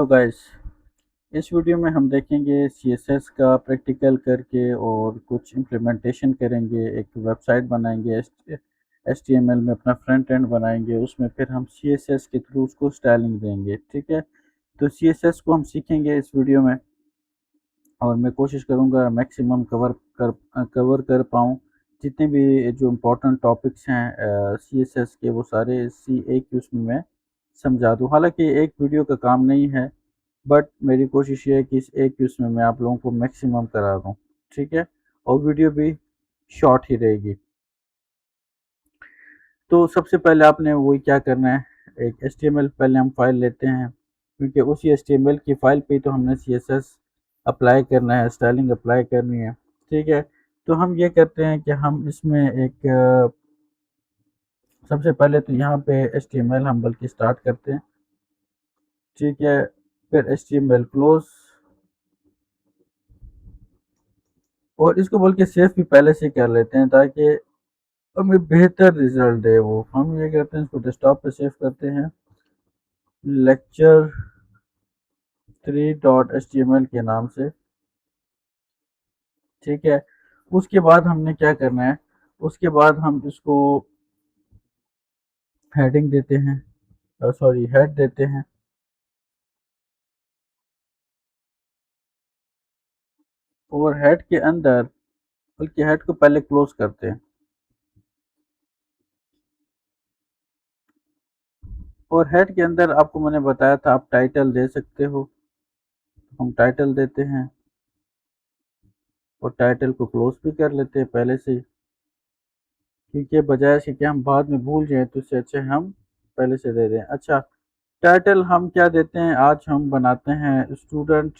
तो गाइस, इस वीडियो में हम देखेंगे सीएसएस का प्रैक्टिकल करके और कुछ इम्प्लीमेंटेशन करेंगे। एक वेबसाइट बनाएंगे, एचटीएमएल में अपना फ्रंट एंड बनाएंगे, उसमें फिर हम सीएसएस के थ्रू उसको स्टाइलिंग देंगे। ठीक है, तो सीएसएस को हम सीखेंगे इस वीडियो में और मैं कोशिश करूँगा मैक्सिमम कवर कर पाऊँ। जितने भी जो इम्पोर्टेंट टॉपिक्स हैं सीएसएस के, वो सारे सी एक ही उसमें मैं समझा दूँ। हालांकि एक वीडियो का काम नहीं है, बट मेरी कोशिश ये है कि इस एक क्विज़ में मैं आप लोगों को मैक्सिमम करा दूँ। ठीक है, और वीडियो भी शॉर्ट ही रहेगी। तो सबसे पहले आपने वही क्या करना है, एक एचटीएमएल पहले हम फाइल लेते हैं, क्योंकि उसी एचटीएमएल की फाइल पे तो हमने सीएसएस अप्लाई करना है, स्टाइलिंग अप्लाई करनी है। ठीक है, तो हम ये करते हैं कि हम इसमें एक सबसे पहले तो यहाँ पे एचटीएमएल हम बल्कि स्टार्ट करते हैं। ठीक है, फिर एचटीएमएल क्लोज, और इसको बल्कि सेव भी पहले से कर लेते हैं ताकि हमें बेहतर रिजल्ट दे। वो हम ये करते हैं, इसको डेस्कटॉप पे सेव करते हैं लेक्चर 3.html के नाम से। ठीक है, उसके बाद हमने क्या करना है, उसके बाद हम इसको हेडिंग देते हैं, सॉरी हेड देते हैं, और हेड के अंदर, बल्कि हेड को पहले क्लोज करते हैं, और हेड के अंदर आपको मैंने बताया था आप टाइटल दे सकते हो। हम टाइटल देते हैं और टाइटल को क्लोज भी कर लेते हैं पहले से ही, क्योंकि बजाय से कि हम बाद में भूल जाएं, तो इससे अच्छे हम पहले से दे दें। अच्छा, टाइटल हम क्या देते हैं, आज हम बनाते हैं स्टूडेंट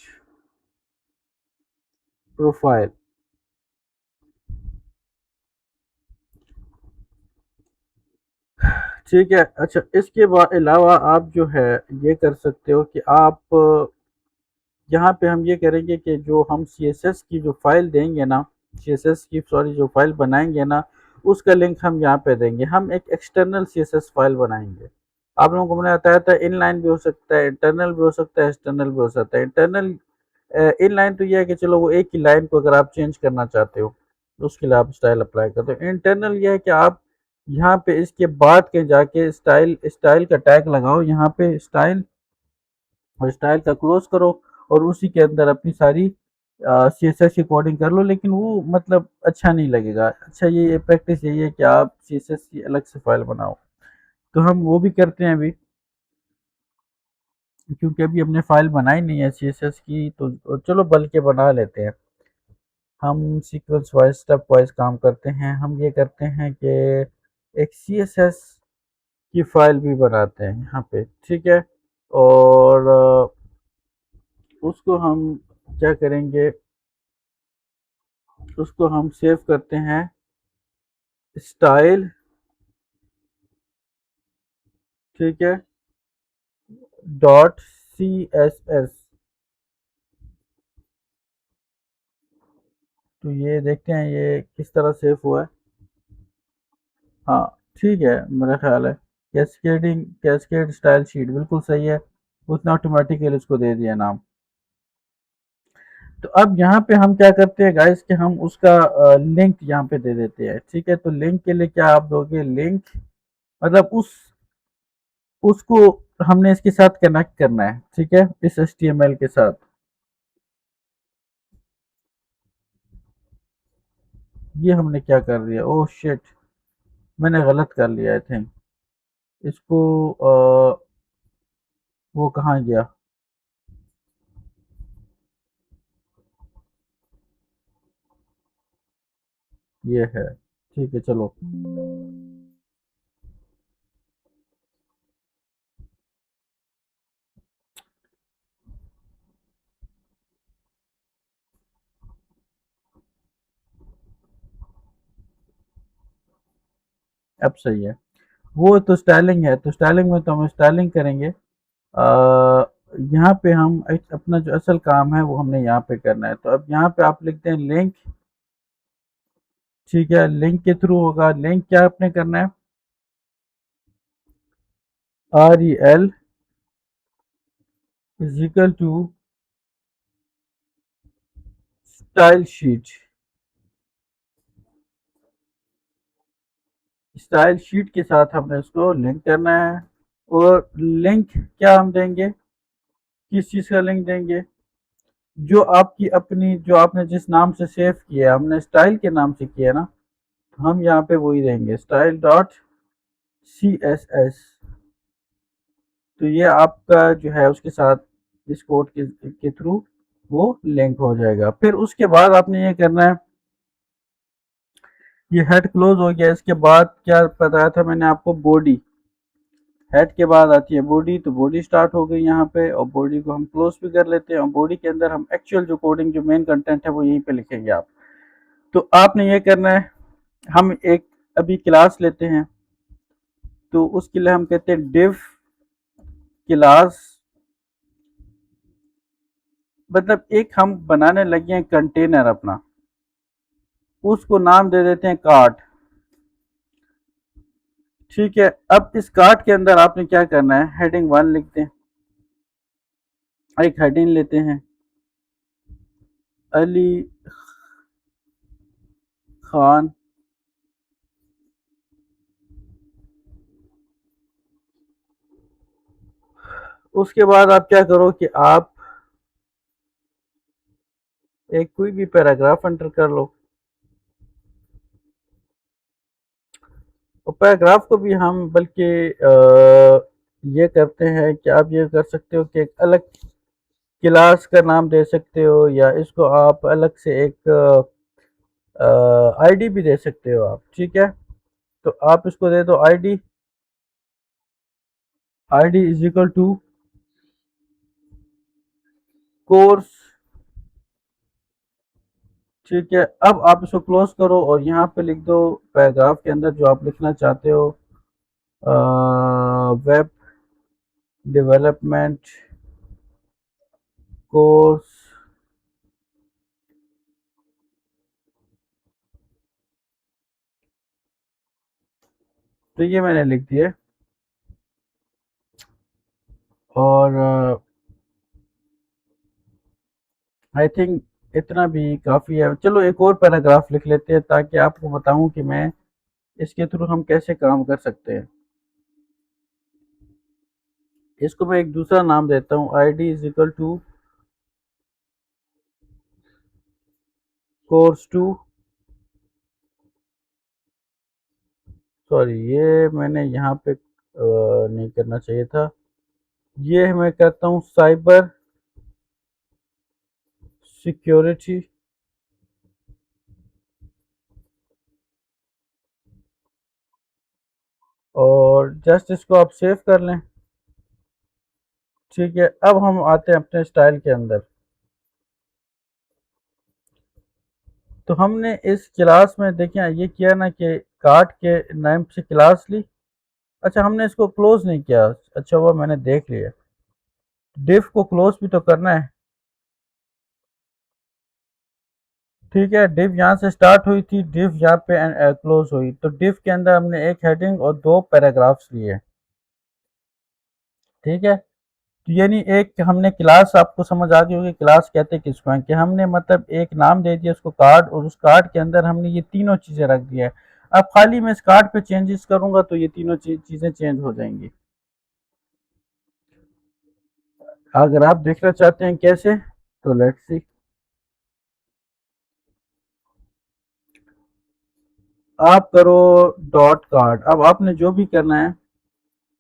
प्रोफाइल। ठीक है, अच्छा इसके बाद अलावा आप जो है ये कर सकते हो कि आप यहाँ पे हम ये करेंगे कि जो हम सीएसएस की जो फाइल देंगे ना, सीएसएस की सॉरी जो फाइल बनाएंगे ना, उसका लिंक हम यहाँ पे देंगे। हम एक एक्सटर्नल सीएसएस फाइल बनाएंगे। आप लोगों को मैंने बताया था इनलाइन भी हो सकता है, इंटरनल भी हो सकता है, एक्सटर्नल भी हो सकता है। इंटरनल इनलाइन तो ये है कि चलो वो एक ही लाइन को अगर आप चेंज करना चाहते हो तो उसके लिए आप स्टाइल अप्लाई करते हो। इंटरनल ये है कि आप यहाँ पे इसके बाद के जाके स्टाइल स्टाइल का टैग लगाओ यहाँ पे स्टाइल, और स्टाइल का क्लोज करो, और उसी के अंदर अपनी सारी सीएसएस की कोडिंग कर लो। लेकिन वो मतलब अच्छा नहीं लगेगा। अच्छा, ये प्रैक्टिस यही है कि आप सीएसएस की अलग से फाइल बनाओ। तो हम वो भी करते हैं अभी, क्योंकि अभी हमने फाइल बनाई नहीं है सीएसएस की, तो चलो बल्कि बना लेते हैं। हम सीक्वेंस वाइज स्टेप वाइज काम करते हैं। हम ये करते हैं कि एक सीएसएस की फाइल भी बनाते हैं यहाँ पे। ठीक है, और उसको हम क्या करेंगे, उसको हम सेव करते हैं स्टाइल। ठीक है, .css। तो ये देखते हैं ये किस तरह सेव हुआ है। हाँ, ठीक है, मेरा ख्याल है कैस्केड स्टाइल शीट बिल्कुल सही है। उसने ऑटोमेटिकली इसको दे दिया नाम। तो अब यहाँ पे हम क्या करते हैं गाइस कि हम उसका लिंक यहाँ पे दे देते हैं। ठीक है, तो लिंक के लिए क्या आप दोगे, लिंक मतलब उसको हमने इसके साथ कनेक्ट करना है। ठीक है, इस एचटीएमएल के साथ। ये हमने क्या कर दिया, ओह शिट, मैंने गलत कर लिया आई थिंक। इसको वो कहाँ गया, ये है। ठीक है, चलो अब सही है। वो तो स्टाइलिंग है, तो स्टाइलिंग में तो हम स्टाइलिंग करेंगे। यहाँ पे हम अपना जो असल काम है वो हमने यहाँ पे करना है। तो अब यहाँ पे आप लिखते हैं लिंक। ठीक है, लिंक के थ्रू होगा। लिंक क्या आपने करना है, REL is equal to style sheet. Style sheet के साथ हमने इसको लिंक करना है। और लिंक क्या हम देंगे, किस चीज़ का लिंक देंगे, जो आपकी अपनी, जो आपने जिस नाम से सेव किया है, हमने स्टाइल के नाम से किया है ना, तो हम यहाँ पे वही देंगे, style dot C S S. तो ये आपका जो है उसके साथ इस कोड के थ्रू वो लिंक हो जाएगा। फिर उसके बाद आपने ये करना है, ये हेड क्लोज हो गया। इसके बाद क्या बताया था मैंने आपको, बॉडी। हेड के बाद आती है बॉडी, तो बॉडी स्टार्ट हो गई यहाँ पे, और बॉडी को हम क्लोज भी कर लेते हैं। और बॉडी के अंदर हम एक्चुअल जो कोडिंग, जो मेन कंटेंट है वो यहीं पे लिखेंगे आप। तो आपने ये करना है, हम एक अभी क्लास लेते हैं, तो उसके लिए हम कहते हैं डिव क्लास, मतलब एक हम बनाने लगे हैं कंटेनर अपना, उसको नाम दे देते हैं कार्ट। ठीक है, अब इस कार्ट के अंदर आपने क्या करना है, हेडिंग 1 लिखते हैं, एक हेडिंग लेते हैं, अली खान। उसके बाद आप क्या करो कि आप एक कोई भी पैराग्राफ एंटर कर लो। और पैराग्राफ को भी हम बल्कि ये करते हैं कि आप ये कर सकते हो कि एक अलग क्लास का नाम दे सकते हो, या इसको आप अलग से एक आईडी भी दे सकते हो आप। ठीक है, तो आप इसको दे दो ID, ID is equal to course. ठीक है, अब आप इसको क्लोज करो और यहाँ पे लिख दो पैराग्राफ के अंदर जो आप लिखना चाहते हो, वेब डेवलपमेंट कोर्स। तो ये मैंने लिख दिया, और आई थिंक इतना भी काफ़ी है। चलो एक और पैराग्राफ लिख लेते हैं ताकि आपको बताऊं कि मैं इसके थ्रू हम कैसे काम कर सकते हैं। इसको मैं एक दूसरा नाम देता हूँ, I D is equal to course two. Sorry, ये मैंने यहाँ पे नहीं करना चाहिए था, ये मैं करता हूँ साइबर सिक्योरिटी। और जस्ट इसको आप सेव कर लें। ठीक है, अब हम आते हैं अपने स्टाइल के अंदर। तो हमने इस क्लास में देखिए ये किया ना कि कार्ट के नाम से क्लास ली। अच्छा, हमने इसको क्लोज नहीं किया, अच्छा हुआ मैंने देख लिया। डिफ को क्लोज भी तो करना है। ठीक है, डिफ यहाँ से स्टार्ट हुई थी, डिफ यहाँ पे क्लोज हुई, तो डिफ के अंदर हमने एक हेडिंग और दो पैराग्राफ्स लिए। ठीक है, तो यानी एक हमने क्लास, आपको समझ आ गई होगी क्लास कहते हैं किसको हैं, कि हमने मतलब एक नाम दे दिया उसको कार्ड, और उस कार्ड के अंदर हमने ये तीनों चीज़ें रख दिया है। अब खाली मैं इस कार्ड पे चेंजेस करूंगा तो ये तीनों चीज़ें चेंज हो जाएंगी। अगर आप देखना चाहते हैं कैसे, तो लेट्स सी। आप करो डॉट कार्ड। अब आपने जो भी करना है,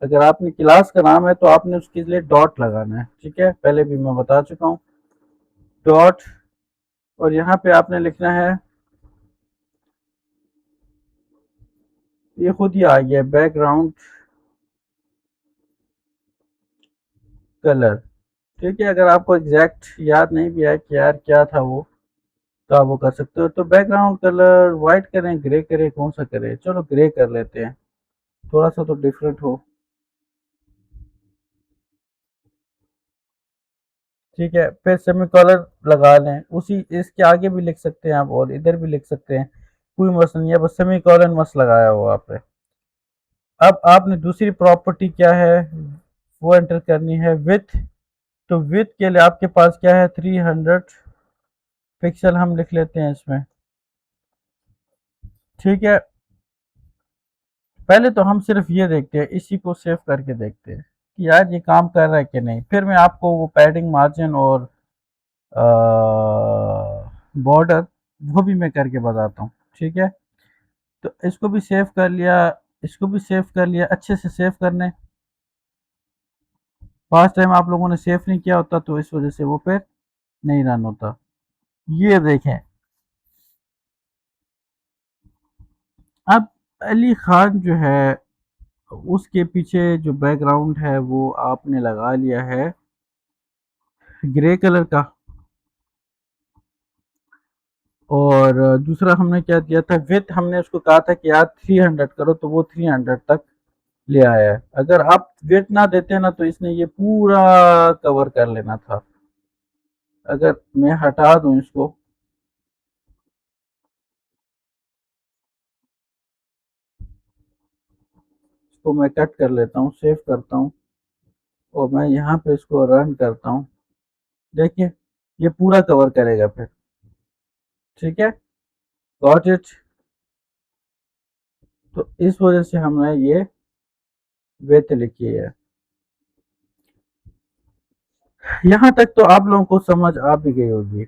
अगर आपने क्लास का नाम है तो आपने उसके लिए डॉट लगाना है। ठीक है, पहले भी मैं बता चुका हूँ, डॉट। और यहाँ पे आपने लिखना है, ये खुद ही आ गया, बैकग्राउंड कलर। ठीक है, अगर आपको एग्जैक्ट याद नहीं भी है कि यार क्या था वो, तो आप वो कर सकते हो। तो बैकग्राउंड कलर वाइट करें, ग्रे करें, कौन सा करें, चलो ग्रे कर लेते हैं, थोड़ा सा तो डिफरेंट हो। ठीक है, फिर सेमी कॉलर लगा लें, उसी इसके आगे भी लिख सकते हैं आप और इधर भी लिख सकते हैं, कोई मसला नहीं है, बस सेमी कॉलन मस्त लगाया हुआ आपने। अब आपने दूसरी प्रॉपर्टी क्या है वो एंटर करनी है, विथ तो विथ के लिए आपके पास क्या है, 300 पिक्सल हम लिख लेते हैं इसमें। ठीक है, पहले तो हम सिर्फ ये देखते हैं, इसी को सेव करके देखते हैं कि यार ये काम कर रहा है कि नहीं, फिर मैं आपको वो पैडिंग मार्जिन और बॉर्डर वो भी मैं करके बताता हूँ। ठीक है, तो इसको भी सेव कर लिया, इसको भी सेव कर लिया, अच्छे से सेव करने। फास्ट टाइम आप लोगों ने सेव नहीं किया होता तो इस वजह से वो फिर नहीं रन होता। ये देखें, अब अली खान जो है उसके पीछे जो बैकग्राउंड है वो आपने लगा लिया है ग्रे कलर का, और दूसरा हमने क्या दिया था, विथ हमने उसको कहा था कि यार 300 करो, तो वो 300 तक ले आया है। अगर आप विथ ना देते ना तो इसने ये पूरा कवर कर लेना था। अगर मैं हटा दूं इसको, इसको मैं कट कर लेता हूँ, सेव करता हूँ और मैं यहाँ पे इसको रन करता हूँ। देखिए ये पूरा कवर करेगा फिर। ठीक है, गॉट इट। तो इस वजह से हमने ये विथ लिखी है। यहाँ तक तो आप लोगों को समझ आ भी गई होगी।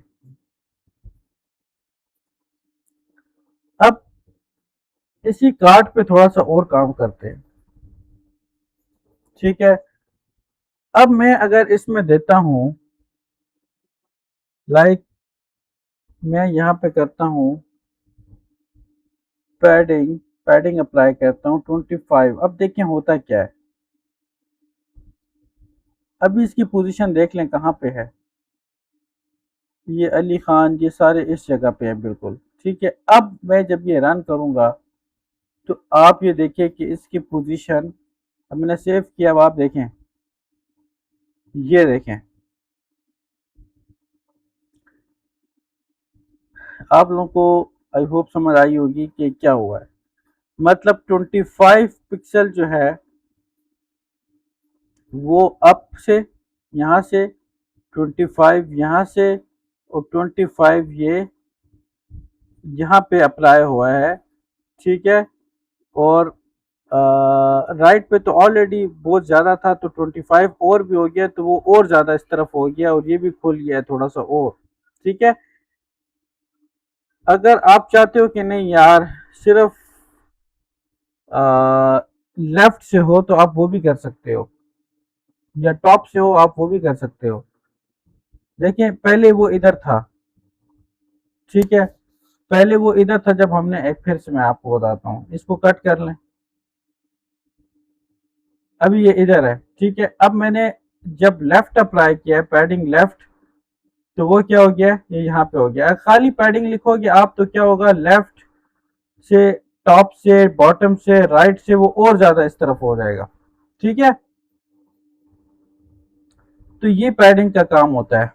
अब इसी कार्ड पे थोड़ा सा और काम करते हैं। ठीक है, अब मैं अगर इसमें देता हूं, लाइक मैं यहाँ पे करता हूँ पैडिंग, पैडिंग अप्लाई करता हूँ 25। अब देखें होता क्या है, अभी इसकी पोजीशन देख लें कहाँ पे है। ये अली खान ये सारे इस जगह पे हैं बिल्कुल। ठीक है, अब मैं जब ये रन करूंगा तो आप ये देखिए कि इसकी पोजीशन, अब मैंने सेव किया, अब आप देखें, ये देखें, आप लोगों को आई होप समझ आई होगी कि क्या हुआ है। मतलब 25 पिक्सल जो है वो अप से, यहाँ से 25 यहाँ से, और 25 ये यहाँ पे अप्लाई हुआ है। ठीक है, और राइट पे तो ऑलरेडी बहुत ज़्यादा था, तो 25 और भी हो गया, तो वो और ज़्यादा इस तरफ हो गया, और ये भी खुल गया है थोड़ा सा और। ठीक है, अगर आप चाहते हो कि नहीं यार सिर्फ लेफ्ट से हो तो आप वो भी कर सकते हो, या टॉप से हो आप वो भी कर सकते हो। देखिए पहले वो इधर था। ठीक है, पहले वो इधर था जब हमने एक, फिर से मैं आपको बताता हूँ, इसको कट कर लें, अभी ये इधर है। ठीक है, अब मैंने जब लेफ्ट अप्लाई किया है, पैडिंग लेफ्ट, तो वो क्या हो गया, ये यहाँ पे हो गया। खाली पैडिंग लिखोगे आप तो क्या होगा, लेफ्ट से, टॉप से, बॉटम से, राइट से वो और ज्यादा इस तरफ हो जाएगा। ठीक है, तो ये पैडिंग का काम होता है,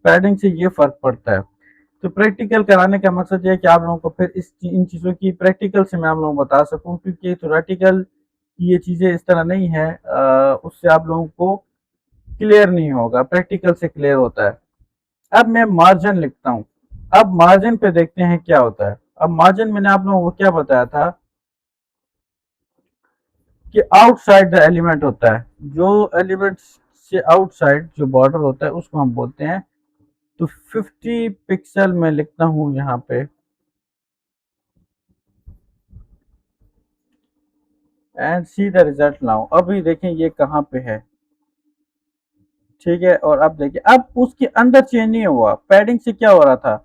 पैडिंग से ये फर्क पड़ता है। तो प्रैक्टिकल कराने का मकसद ये है कि आप लोगों को फिर इस इन चीज़ों की प्रैक्टिकल से मैं आप लोगों को बता सकूं, क्योंकि थोरेटिकल ये चीज़ें इस तरह नहीं है, उससे आप लोगों को क्लियर नहीं होगा, प्रैक्टिकल से क्लियर होता है। अब मैं मार्जिन लिखता हूँ, अब मार्जिन पे देखते हैं क्या होता है। अब मार्जिन मैंने आप लोगों को क्या बताया था कि आउटसाइड द एलिमेंट होता है, जो एलिमेंट से आउटसाइड जो बॉर्डर होता है उसको हम बोलते हैं। तो 50 पिक्सल में लिखता हूँ यहाँ पे, and see the result now. अभी देखें ये कहाँ पे है। ठीक है, और अब देखिए, अब उसके अंदर चेंज नहीं हुआ, पैडिंग से क्या हो रहा था,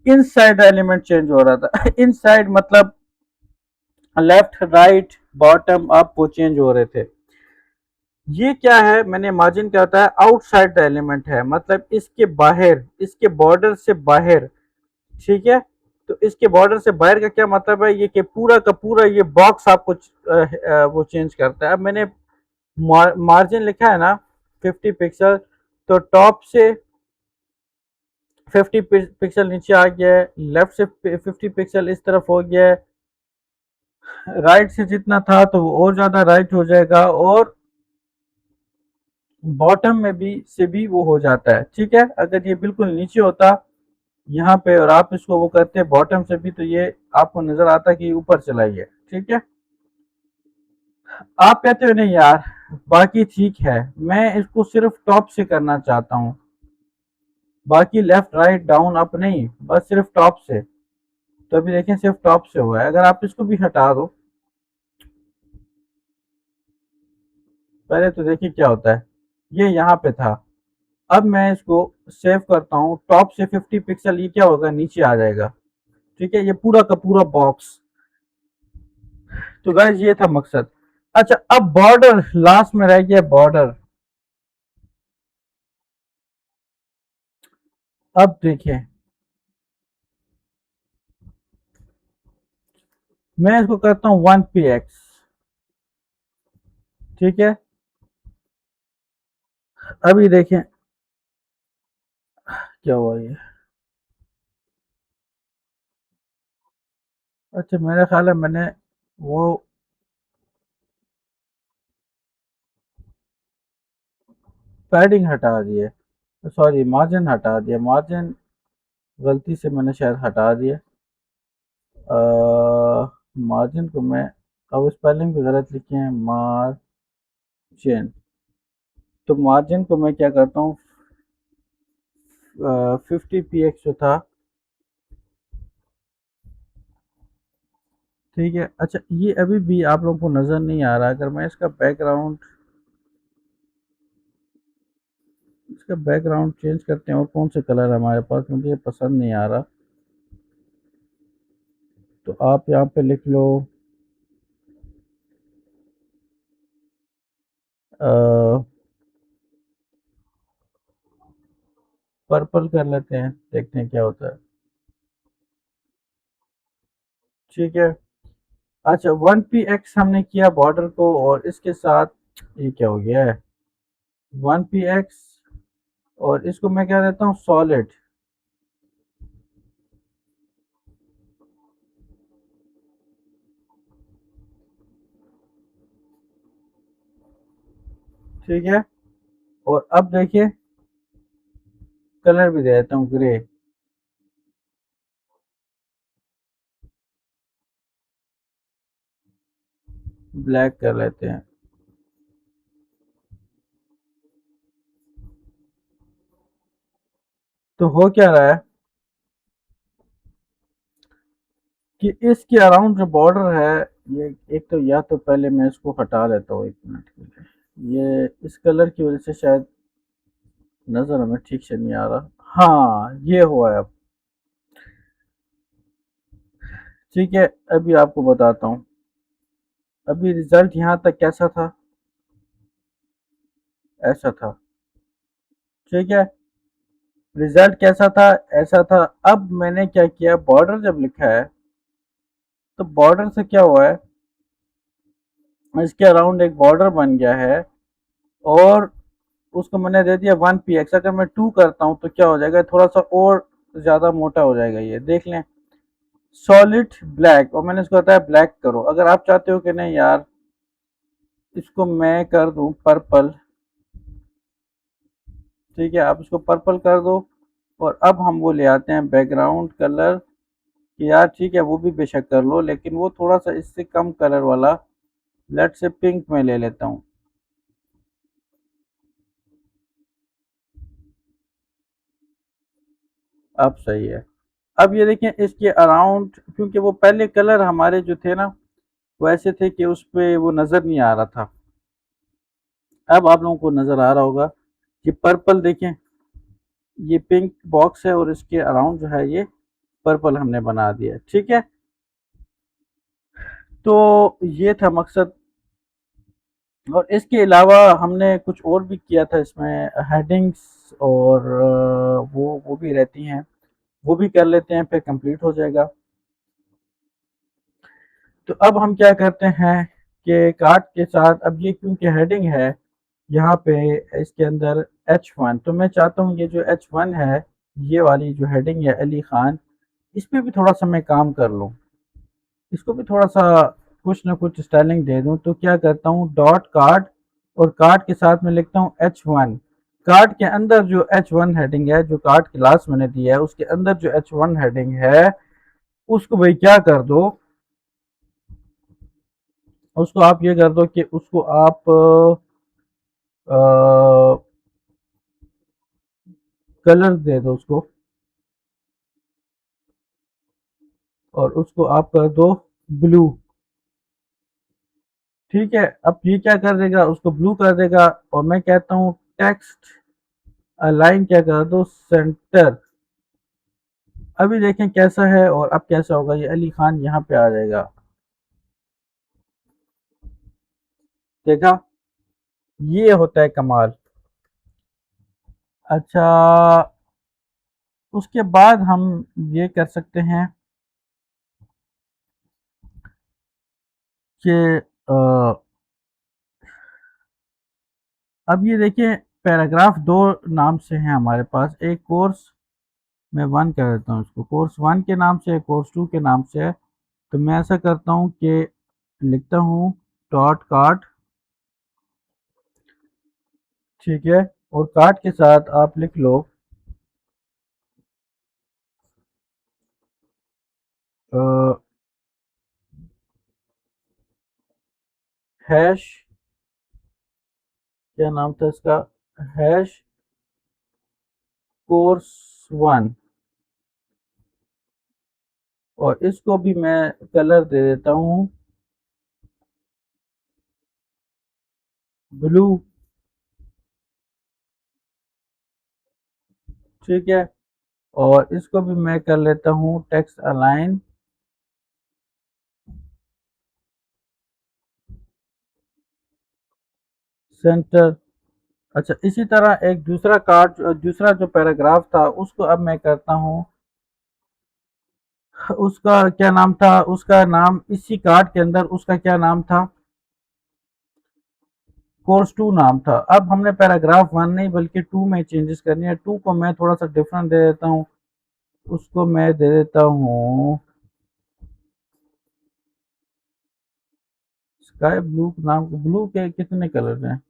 इनसाइड एलिमेंट चेंज हो रहा था। इनसाइड मतलब लेफ्ट, राइट, बॉटम, अप, वो चेंज हो रहे थे। ये क्या है, मैंने मार्जिन क्या होता है, आउटसाइड द एलिमेंट है, मतलब इसके बाहर, इसके बॉर्डर से बाहर। ठीक है, तो इसके बॉर्डर से बाहर का क्या मतलब है, ये कि पूरा का पूरा ये बॉक्स आपको वो चेंज करता है। अब मैंने मार्जिन लिखा है ना 50 पिक्सल, तो टॉप से 50 पिक्सल नीचे आ गया है, लेफ्ट से 50 पिक्सल इस तरफ हो गया है, राइट से जितना था तो वो और ज्यादा राइट हो जाएगा, और बॉटम में भी से भी वो हो जाता है, ठीक है। अगर ये बिल्कुल नीचे होता यहाँ पे और आप इसको वो करते बॉटम से भी, तो ये आपको नजर आता कि ऊपर चला गया, ठीक है। आप कहते हो नहीं यार बाकी ठीक है, मैं इसको सिर्फ टॉप से करना चाहता हूँ, बाकी लेफ्ट राइट डाउन अप नहीं, बस सिर्फ टॉप से। तो अभी देखें सिर्फ टॉप से हुआ है। अगर आप इसको भी हटा दो, पहले तो देखिए क्या होता है, ये यहाँ पे था। अब मैं इसको सेव करता हूँ, टॉप से 50 पिक्सल, ये क्या होगा नीचे आ जाएगा, ठीक है। ये पूरा का पूरा बॉक्स। तो गाइस ये था मकसद। अच्छा अब बॉर्डर लास्ट में रह गया, बॉर्डर। अब देखिए मैं इसको करता हूँ 1px, ठीक है। अभी देखें क्या हुआ ये। अच्छा मेरा ख्याल है मैंने वो पैडिंग हटा दिए, सॉरी मार्जिन हटा दिया, मार्जिन गलती से मैंने शायद हटा दिया। मार्जिन को मैं, अब स्पेलिंग भी गलत लिखे हैं, मार्जिन। तो मार्जिन को मैं क्या करता हूँ, 50px जो था, ठीक है। अच्छा ये अभी भी आप लोगों को नज़र नहीं आ रहा, अगर मैं इसका बैकग्राउंड चेंज करते हैं, और कौन से कलर है हमारे पास, मुझे ये पसंद नहीं आ रहा। तो आप यहाँ पे लिख लो पर्पल कर लेते हैं, देखते हैं क्या होता है, ठीक है। अच्छा 1px हमने किया बॉर्डर को, और इसके साथ ये क्या हो गया है, 1px, और इसको मैं क्या देता हूँ सॉलिड, ठीक है। और अब देखिए कलर भी दे देता हूँ ग्रे, ब्लैक कर लेते हैं। तो हो क्या रहा है कि इसके अराउंड जो बॉर्डर है, ये एक तो, या तो पहले मैं इसको हटा लेता हूँ 1 मिनट के लिए, ये इस कलर की वजह से शायद नज़र हमें ठीक से नहीं आ रहा। हाँ ये हुआ है अब, ठीक है। अभी आपको बताता हूँ, अभी रिजल्ट यहाँ तक कैसा था, ऐसा था, ठीक है। रिजल्ट कैसा था, ऐसा था। अब मैंने क्या किया, बॉर्डर जब लिखा है, तो बॉर्डर से क्या हुआ है, इसके अराउंड एक बॉर्डर बन गया है, और उसको मैंने दे दिया 1px। अगर मैं 2 करता हूँ तो क्या हो जाएगा, थोड़ा सा और ज़्यादा मोटा हो जाएगा, ये देख लें, सॉलिड ब्लैक। और मैंने इसको बताया ब्लैक करो। अगर आप चाहते हो कि नहीं यार इसको मैं कर दूं पर्पल, ठीक है, आप इसको पर्पल कर दो। और अब हम वो ले आते हैं बैकग्राउंड कलर, कि यार ठीक है वो भी बेशक कर लो, लेकिन वो थोड़ा सा इससे कम कलर वाला, लेट से पिंक में ले लेता हूँ। अब सही है। अब ये देखें इसके अराउंड, क्योंकि वो पहले कलर हमारे जो थे ना वो ऐसे थे कि उस पे वो नज़र नहीं आ रहा था। अब आप लोगों को नज़र आ रहा होगा कि पर्पल देखें, ये पिंक बॉक्स है और इसके अराउंड जो है ये पर्पल हमने बना दिया, ठीक है। तो ये था मकसद। और इसके अलावा हमने कुछ और भी किया था इसमें, हेडिंग्स और वो भी रहती हैं, वो भी कर लेते हैं, फिर कंप्लीट हो जाएगा। तो अब हम क्या करते हैं कि कार्ड के साथ, अब ये क्योंकि हेडिंग है यहाँ पे इसके अंदर H1, तो मैं चाहता हूँ ये जो H1 है, ये वाली जो हेडिंग है अली खान, इस पे भी थोड़ा सा मैं काम कर लूँ, इसको भी थोड़ा सा कुछ ना कुछ स्टाइलिंग दे दूँ। तो क्या करता हूँ, डॉट कार्ड और कार्ड के साथ में लिखता हूँ H1। कार्ड के अंदर जो H1 हेडिंग है, जो कार्ड क्लास मैंने दिया है उसके अंदर जो H1 हेडिंग है, उसको भाई क्या कर दो, उसको आप ये कर दो कि उसको आप कलर दे दो उसको, और उसको आप कर दो ब्लू। ठीक है, अब ये क्या कर देगा, उसको ब्लू कर देगा। और मैं कहता हूँ टेक्स्ट अलाइन क्या कर दो सेंटर। अभी देखें कैसा है और अब कैसा होगा, ये अली खान यहाँ पे आ जाएगा। देखा, ये होता है कमाल। अच्छा, उसके बाद हम ये कर सकते हैं कि अब ये देखिए, पैराग्राफ दो नाम से हैं हमारे पास। एक कोर्स मैं वन कर देता हूँ, इसको कोर्स वन के नाम से है, कोर्स टू के नाम से है। तो मैं ऐसा करता हूँ कि लिखता हूँ डॉट कार्ड। ठीक है, और कार्ड के साथ आप लिख लो हैश, क्या नाम था इसका, हैश कोर्स वन। और इसको भी मैं कलर दे देता हूँ ब्लू। ठीक है, और इसको भी मैं कर लेता हूँ टेक्स्ट अलाइन सेंटर। अच्छा, इसी तरह एक दूसरा कार्ड, दूसरा जो पैराग्राफ था उसको अब मैं करता हूँ, उसका क्या नाम था, उसका नाम इसी कार्ड के अंदर उसका क्या नाम था, कोर्स टू नाम था। अब हमने पैराग्राफ वन नहीं बल्कि टू में चेंजेस करनी है। टू को मैं थोड़ा सा डिफरेंट दे देता हूँ, उसको मैं दे देता हूँ स्काई ब्लू नाम। ब्लू के कितने कलर हैं,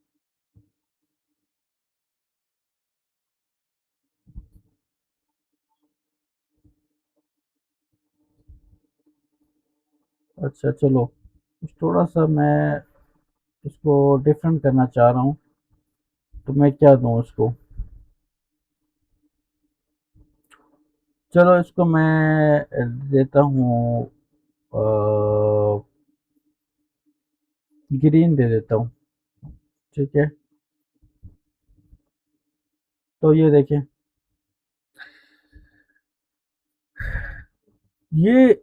अच्छा चलो, थोड़ा सा मैं इसको डिफरेंट करना चाह रहा हूँ, तो मैं क्या दूँ उसको, चलो इसको मैं देता हूँ ग्रीन दे देता हूँ। ठीक है, तो ये देखें, ये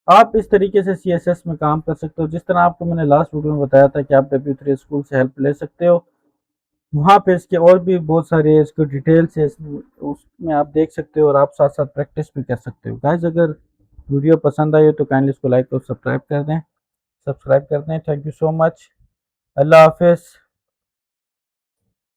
आप इस तरीके से सीएसएस में काम कर सकते हो, जिस तरह आपको मैंने लास्ट वीडियो में बताया था कि आप W3 स्कूल से हेल्प ले सकते हो। वहाँ पे इसके और भी बहुत सारे इसको डिटेल्स है, उसमें आप देख सकते हो और आप साथ साथ प्रैक्टिस भी कर सकते हो। गाइस, अगर वीडियो पसंद आई हो तो काइंडली इसको लाइक और सब्सक्राइब कर दें। Thank you so much. अल्लाह हाफिज़।